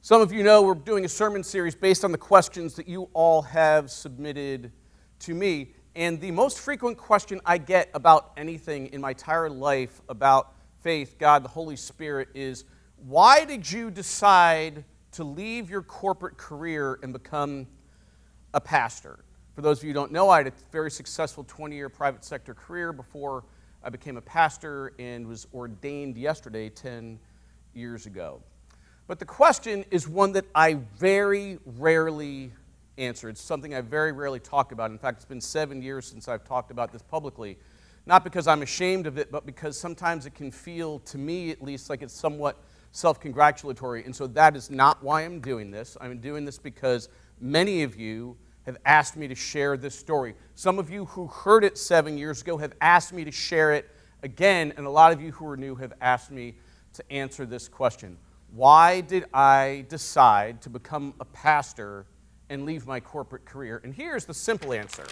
Some of you know we're doing a sermon series based on the questions that you all have submitted to me. And the most frequent question I get about anything in my entire life about faith, God, the Holy Spirit is, why did you decide to leave your corporate career and become a pastor? For those of you who don't know, I had a very successful 20-year private sector career before I became a pastor and was ordained yesterday, 10 years ago. But the question is one that I very rarely answer. It's something I very rarely talk about. In fact, it's been 7 years since I've talked about this publicly. Not because I'm ashamed of it, but because sometimes it can feel, to me at least, like it's somewhat self-congratulatory. And so that is not why I'm doing this. I'm doing this because many of you have asked me to share this story. Some of you who heard it 7 years ago have asked me to share it again, and a lot of you who are new have asked me to answer this question. Why did I decide to become a pastor and leave my corporate career? And here's the simple answer.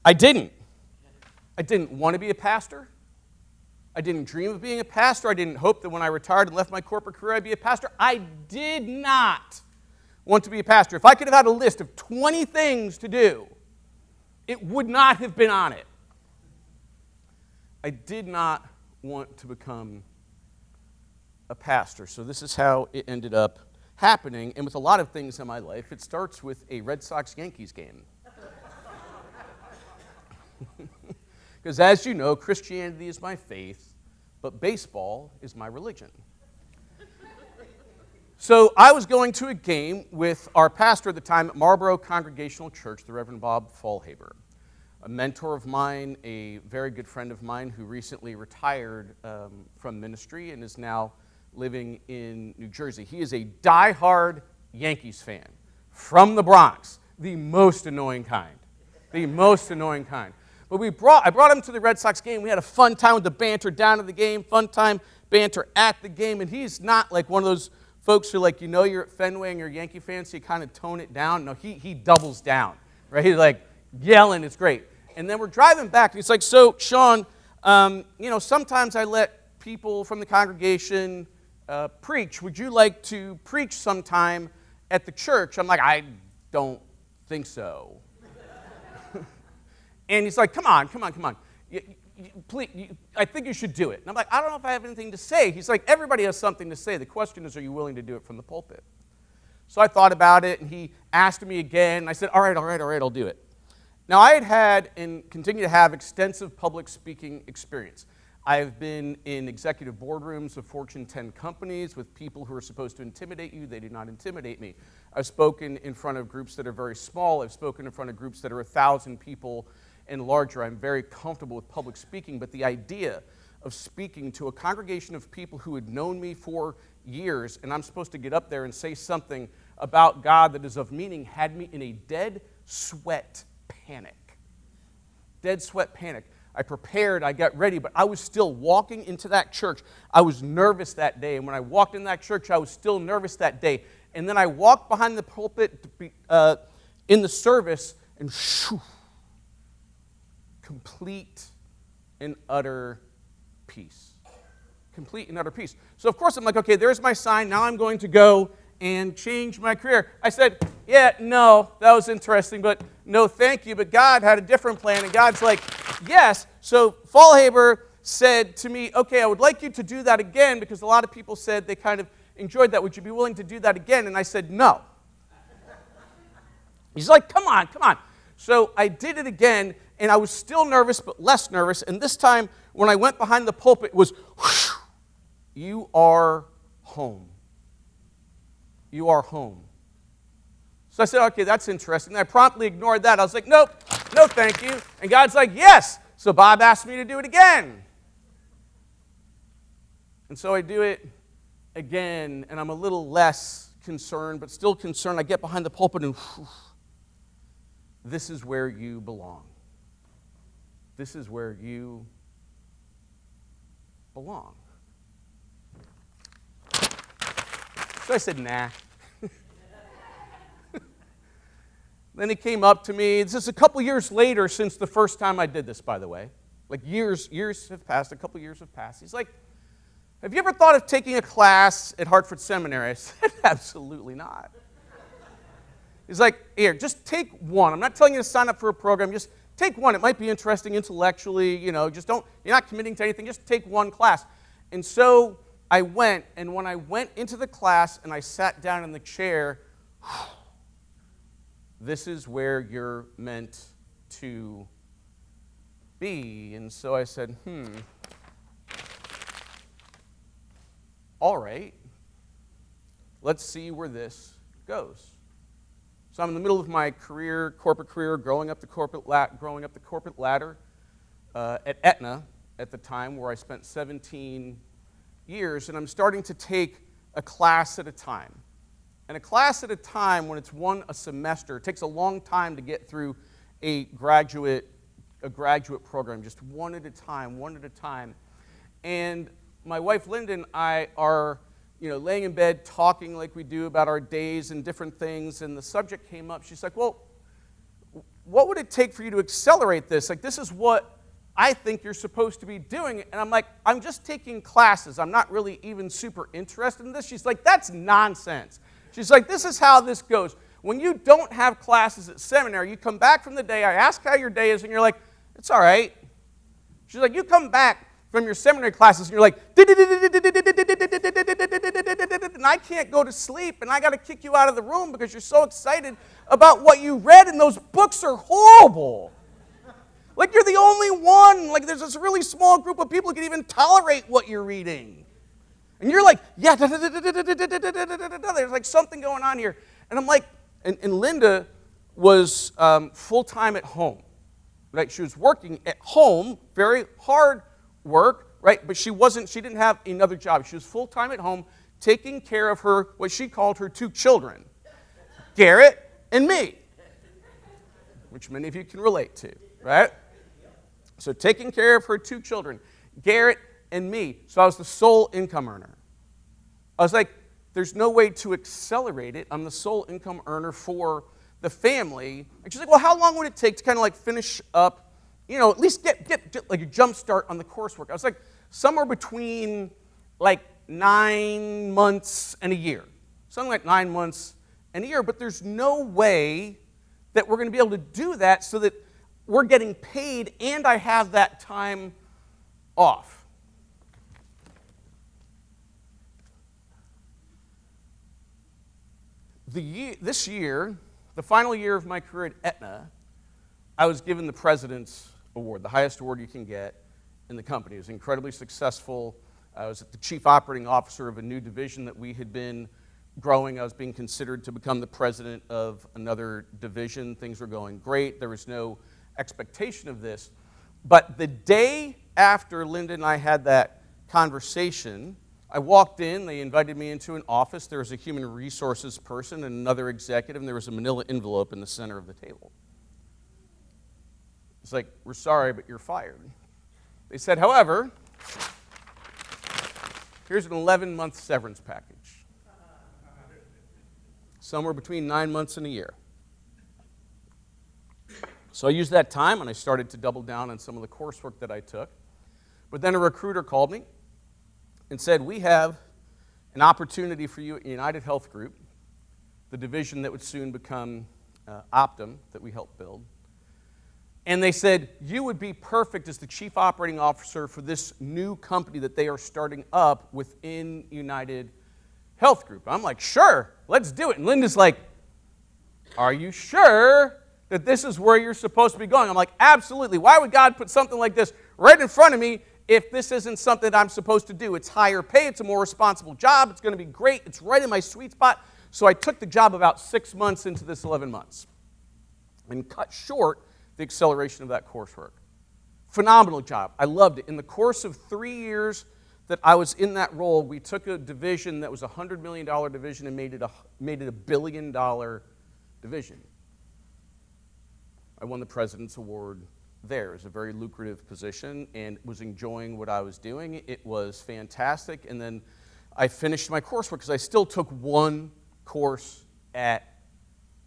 I didn't want to be a pastor. I didn't dream of being a pastor. I didn't hope that when I retired and left my corporate career I'd be a pastor. I did not want to be a pastor. If I could have had a list of 20 things to do, it would not have been on it. I did not want to become a pastor. So this is how it ended up happening. And with a lot of things in my life, it starts with a Red Sox-Yankees game. Because as you know, Christianity is my faith, but baseball is my religion. So I was going to a game with our pastor at the time at Marlboro Congregational Church, the Reverend Bob Fallhaber, a mentor of mine, a very good friend of mine who recently retired from ministry and is now living in New Jersey. He is a diehard Yankees fan from the Bronx, the most annoying kind. The most annoying kind. But I brought him to the Red Sox game. We had a fun time with the banter down at the game, fun time, banter at the game, and he's not like one of those folks who, like, you know you're at Fenway and you're a Yankee fan, so you kind of tone it down. No, he doubles down, right? He's like yelling, it's great. And then we're driving back, and he's like, so, Shawn, sometimes I let people from the congregation preach. Would you like to preach sometime at the church? I'm like, I don't think so. And he's like, come on. Please, I think you should do it. And I'm like, I don't know if I have anything to say. He's like, everybody has something to say. The question is, are you willing to do it from the pulpit? So I thought about it, and he asked me again. And I said, all right, I'll do it. Now, I had and continue to have extensive public speaking experience. I have been in executive boardrooms of Fortune 10 companies with people who are supposed to intimidate you. They do not intimidate me. I've spoken in front of groups that are very small. I've spoken in front of groups that are 1,000 people and larger. I'm very comfortable with public speaking, but the idea of speaking to a congregation of people who had known me for years, and I'm supposed to get up there and say something about God that is of meaning, had me in a dead sweat panic. Dead sweat panic. I prepared, I got ready, but I was still walking into that church. I was nervous that day, and when I walked in that church, I was still nervous that day. And then I walked behind the pulpit in the service, and shoo, complete and utter peace. Complete and utter peace. So of course I'm like, okay, there's my sign. Now I'm going to go and change my career. I said, yeah, no, that was interesting, but no thank you. But God had a different plan, and God's like, yes. So Fallhaber said to me, okay, I would like you to do that again, because a lot of people said they kind of enjoyed that. Would you be willing to do that again? And I said, no. He's like, come on. So I did it again, and I was still nervous, but less nervous. And this time, when I went behind the pulpit, it was, whoosh, you are home. You are home. So I said, okay, that's interesting. And I promptly ignored that. I was like, nope, no thank you. And God's like, yes. So Bob asked me to do it again. And so I do it again, and I'm a little less concerned, but still concerned. I get behind the pulpit, and whew, this is where you belong. This is where you belong. So I said, nah. Then he came up to me. This is a couple years later since the first time I did this, by the way. Like years have passed, a couple years have passed. He's like, have you ever thought of taking a class at Hartford Seminary? I said, absolutely not. He's like, here, just take one. I'm not telling you to sign up for a program. Just take one. It might be interesting intellectually. Just don't, you're not committing to anything. Just take one class. And so I went, and when I went into the class and I sat down in the chair, this is where you're meant to be. And so I said, all right, let's see where this goes. So I'm in the middle of my corporate career, growing up the corporate ladder at Aetna at the time, where I spent 17 years, and I'm starting to take a class at a time. And a class at a time, when it's one a semester, it takes a long time to get through a graduate program, just one at a time. And my wife Linda and I are, laying in bed talking like we do about our days and different things, and the subject came up. She's like, well, what would it take for you to accelerate this? Like, this is what I think you're supposed to be doing. And I'm like, I'm just taking classes. I'm not really even super interested in this. She's like, that's nonsense. She's like, this is how this goes. When you don't have classes at seminary, you come back from the day, I ask how your day is, and you're like, it's all right. She's like, you come back from your seminary classes, and you're like, and I can't go to sleep, and I got to kick you out of the room because you're so excited about what you read, and those books are horrible. Like, you're the only one. Like, there's this really small group of people who can even tolerate what you're reading. And you're like, yeah, there's like something going on here. And I'm like, and Linda was full-time at home, right? She was working at home, very hard work, right? But she didn't have another job. She was full-time at home, taking care of what she called her two children, Garrett and me, which many of you can relate to, right? So taking care of her two children, Garrett and me. So I was the sole income earner. I was like, there's no way to accelerate it. I'm the sole income earner for the family. And she's like, well, how long would it take to kind of like finish up, at least get like a jump start on the coursework? I was like, somewhere between like 9 months and a year. Something like 9 months and a year. But there's no way that we're going to be able to do that so that we're getting paid and I have that time off. This year, the final year of my career at Aetna, I was given the President's Award, the highest award you can get in the company. It was incredibly successful. I was the chief operating officer of a new division that we had been growing. I was being considered to become the president of another division. Things were going great. There was no expectation of this. But the day after Linda and I had that conversation, I walked in, they invited me into an office. There was a human resources person and another executive, and there was a manila envelope in the center of the table. It's like, we're sorry, but you're fired. They said, however, here's an 11-month severance package. Somewhere between 9 months and a year. So I used that time, and I started to double down on some of the coursework that I took. But then a recruiter called me and said, we have an opportunity for you at United Health Group, the division that would soon become Optum that we helped build. And they said, you would be perfect as the chief operating officer for this new company that they are starting up within United Health Group. I'm like, sure, let's do it. And Linda's like, are you sure that this is where you're supposed to be going? I'm like, absolutely. Why would God put something like this right in front of me if this isn't something that I'm supposed to do? It's higher pay. It's a more responsible job. It's going to be great. It's right in my sweet spot. So I took the job about 6 months into this 11 months and cut short the acceleration of that coursework. Phenomenal job. I loved it. In the course of 3 years that I was in that role, we took a division that was a $100 million division and made it a $1 billion division. I won the President's Award there. It was a very lucrative position and was enjoying what I was doing. It was fantastic. And then I finished my coursework because I still took one course at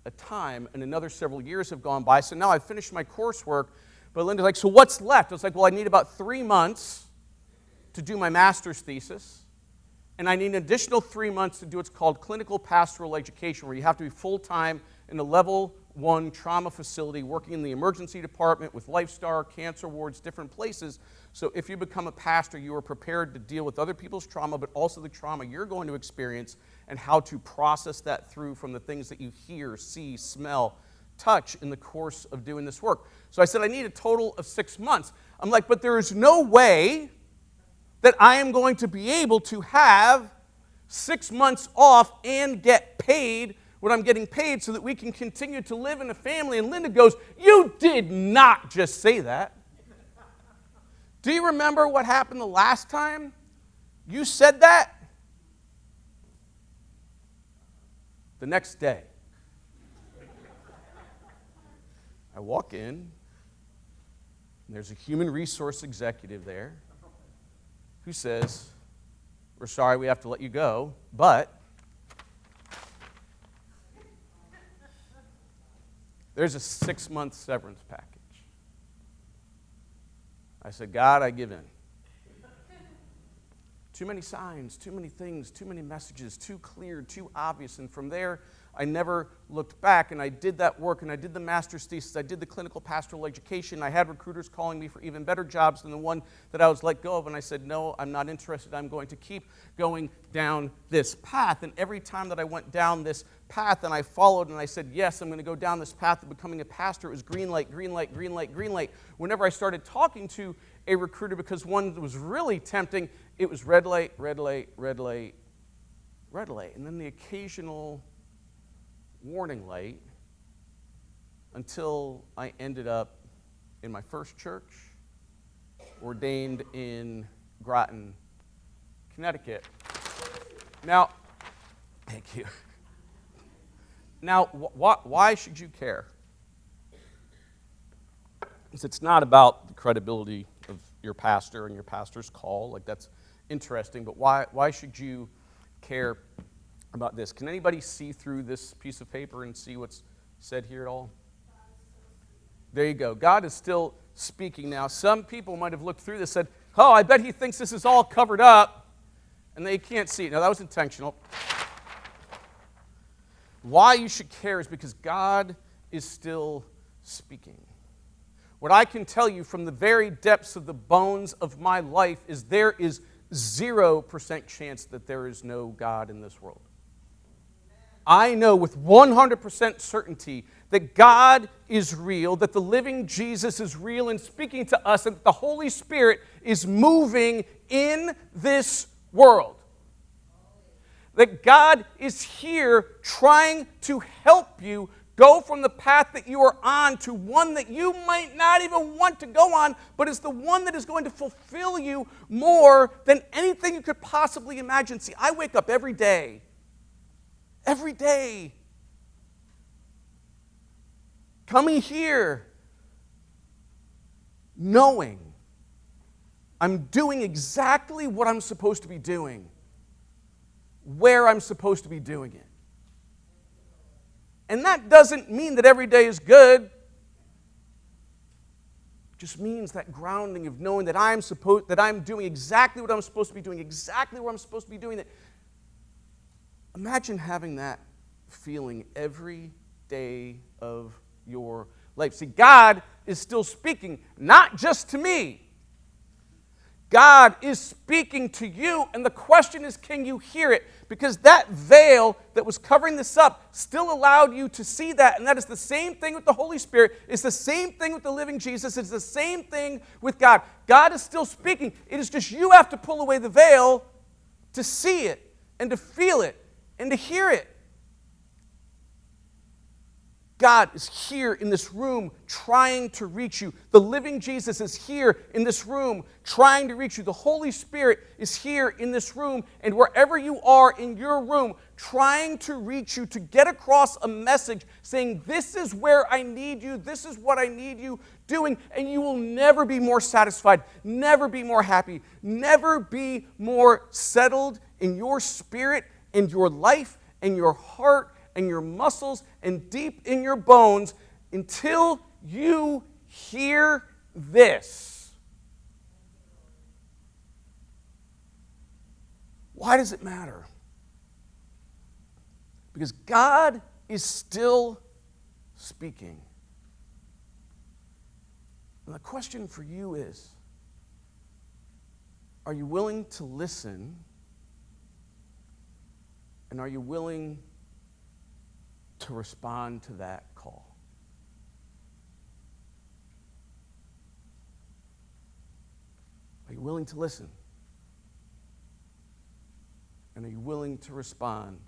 a time, and another several years have gone by. So now I've finished my coursework, but Linda's like, so what's left? I was like, well, I need about 3 months to do my master's thesis, and I need an additional 3 months to do what's called clinical pastoral education, where you have to be full-time in a level 1 trauma facility, working in the emergency department with Lifestar, cancer wards, different places. So if you become a pastor, you are prepared to deal with other people's trauma, but also the trauma you're going to experience and how to process that through from the things that you hear, see, smell, touch in the course of doing this work. So I said, I need a total of 6 months. I'm like, but there is no way that I am going to be able to have 6 months off and get paid what I'm getting paid so that we can continue to live in a family. And Linda goes, you did not just say that. Do you remember what happened the last time you said that? The next day, I walk in, and there's a human resource executive there who says, we're sorry we have to let you go, but there's a 6-month severance package. I said, God, I give in. Too many signs, too many things, too many messages, too clear, too obvious. And from there, I never looked back, and I did that work, and I did the master's thesis, I did the clinical pastoral education. I had recruiters calling me for even better jobs than the one that I was let go of, and I said, no, I'm not interested. I'm going to keep going down this path. And every time that I went down this path and I followed and I said, yes, I'm going to go down this path of becoming a pastor, it was green light, green light, green light, green light. Whenever I started talking to a recruiter, because one that was really tempting, it was red light, red light, red light, red light. And then the occasional warning light, until I ended up in my first church, ordained in Groton, Connecticut. Now, thank you. Now, why should you care? Because it's not about the credibility of your pastor and your pastor's call. Like, that's interesting, but why should you care about this? Can anybody see through this piece of paper and see what's said here at all? There you go. God is still speaking now. Some people might have looked through this and said, oh, I bet he thinks this is all covered up, and they can't see it. Now, that was intentional. Why you should care is because God is still speaking. What I can tell you from the very depths of the bones of my life is there is 0% chance that there is no God in this world. I know with 100% certainty that God is real, that the living Jesus is real and speaking to us, and that the Holy Spirit is moving in this world. That God is here trying to help you go from the path that you are on to one that you might not even want to go on, but is the one that is going to fulfill you more than anything you could possibly imagine. See, I wake up every day, coming here, knowing I'm doing exactly what I'm supposed to be doing, where I'm supposed to be doing it. And that doesn't mean that every day is good. It just means that grounding of knowing that I'm doing exactly what I'm supposed to be doing, exactly where I'm supposed to be doing it. Imagine having that feeling every day of your life. See, God is still speaking, not just to me. God is speaking to you, and the question is, can you hear it? Because that veil that was covering this up still allowed you to see that, and that is the same thing with the Holy Spirit. It's the same thing with the living Jesus. It's the same thing with God. God is still speaking. It is just you have to pull away the veil to see it, and to feel it, and to hear it. God is here in this room trying to reach you. The living Jesus is here in this room trying to reach you. The Holy Spirit is here in this room, and wherever you are in your room, trying to reach you, to get across a message saying, this is where I need you, this is what I need you doing, and you will never be more satisfied, never be more happy, never be more settled in your spirit and your life and your heart and your muscles and deep in your bones until you hear this. Why does it matter? Because God is still speaking. And the question for you is, are you willing to listen? And are you willing to respond to that call? Are you willing to listen? And are you willing to respond